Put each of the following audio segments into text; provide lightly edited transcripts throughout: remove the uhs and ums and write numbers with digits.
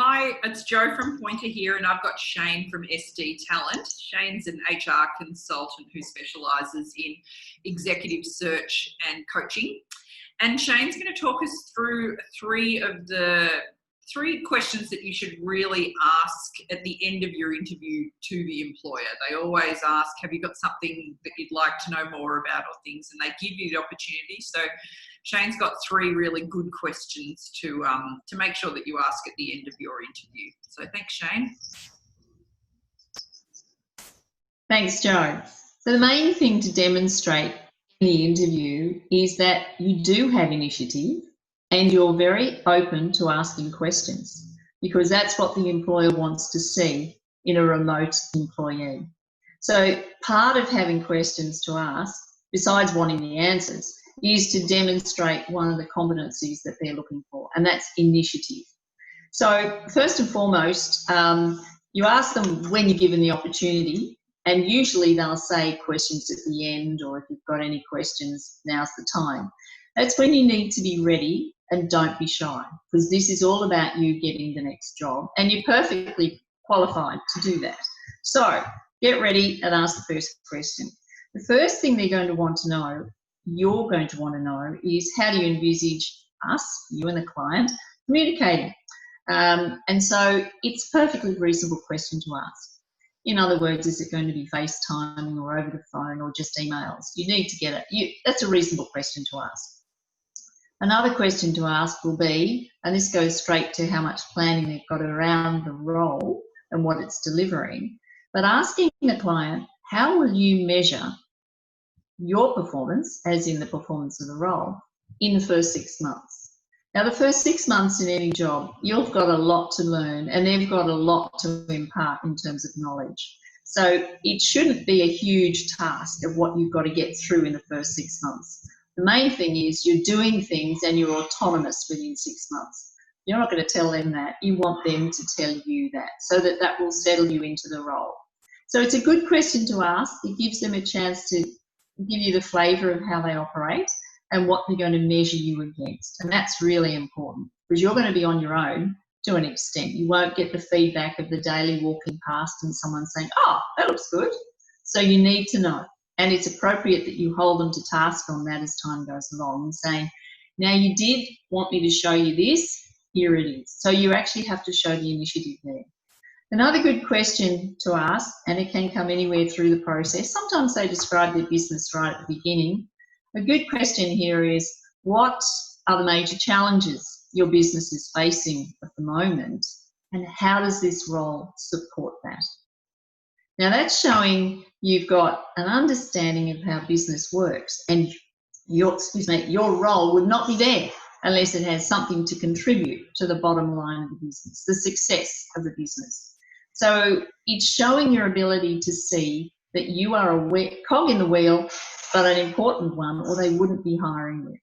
Hi, it's Jo from Pointer here, and I've got Shane from SD Talent. Shane's an HR consultant who specialises in executive search and coaching. And Shane's going to talk us through three questions that you should really ask at the end of your interview to the employer. They always ask, have you got something that you'd like to know more about or things, and they give you the opportunity. So Shane's got three really good questions to make sure that you ask at the end of your interview. So thanks, Shane. Thanks, Jo. So the main thing to demonstrate in the interview is that you do have initiative and you're very open to asking questions, because that's what the employer wants to see in a remote employee. So part of having questions to ask, besides wanting the answers, is to demonstrate one of the competencies that they're looking for, and that's initiative. So first and foremost, you ask them when you're given the opportunity, and usually they'll say questions at the end, or if you've got any questions, now's the time. That's when you need to be ready, and don't be shy, because this is all about you getting the next job, and you're perfectly qualified to do that. So get ready and ask the first question. The first thing they're going to want to know, you're going to want to know, is how do you envisage us, you and the client, communicating? And so it's a perfectly reasonable question to ask. In other words, is it going to be FaceTiming or over the phone or just emails? You need to get it. That's a reasonable question to ask. Another question to ask will be, and this goes straight to how much planning they've got around the role and what it's delivering, but asking the client, how will you measure your performance, as in the performance of the role, in the first 6 months? Now, the first 6 months in any job, you've got a lot to learn, and they've got a lot to impart in terms of knowledge. So it shouldn't be a huge task of what you've got to get through in the first 6 months. The main thing is you're doing things and you're autonomous within 6 months. You're not going to tell them that. You want them to tell you that, so that that will settle you into the role. So it's a good question to ask. It gives them a chance to give you the flavour of how they operate and what they're going to measure you against. And that's really important, because you're going to be on your own to an extent. You won't get the feedback of the daily walking past and someone saying, oh, that looks good. So you need to know. And it's appropriate that you hold them to task on that as time goes along, and saying, now you did want me to show you this, here it is. So you actually have to show the initiative there. Another good question to ask, and it can come anywhere through the process, sometimes they describe their business right at the beginning. A good question here is, what are the major challenges your business is facing at the moment, and how does this role support that? Now that's showing you've got an understanding of how business works, and your role would not be there unless it has something to contribute to the bottom line of the business, the success of the business. So it's showing your ability to see that you are a cog in the wheel, but an important one, or they wouldn't be hiring you.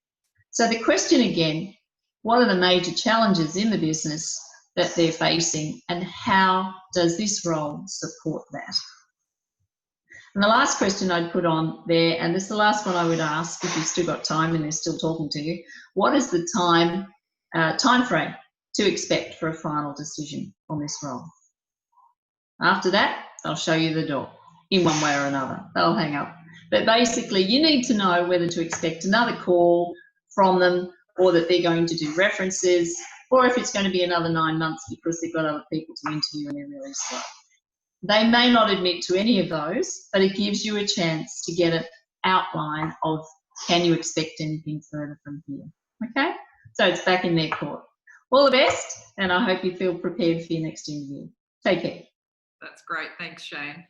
So the question again, what are the major challenges in the business that they're facing, and how does this role support that? And the last question I'd put on there, and this is the last one I would ask if you've still got time and they're still talking to you, what is the time frame to expect for a final decision on this role? After that, they'll show you the door in one way or another. They'll hang up. But basically, you need to know whether to expect another call from them, or that they're going to do references, or if it's going to be another 9 months because they've got other people to interview and they're really slow. They may not admit to any of those, but it gives you a chance to get an outline of, can you expect anything further from here? Okay? So it's back in their court. All the best, and I hope you feel prepared for your next interview. Take care. That's great. Thanks, Shane.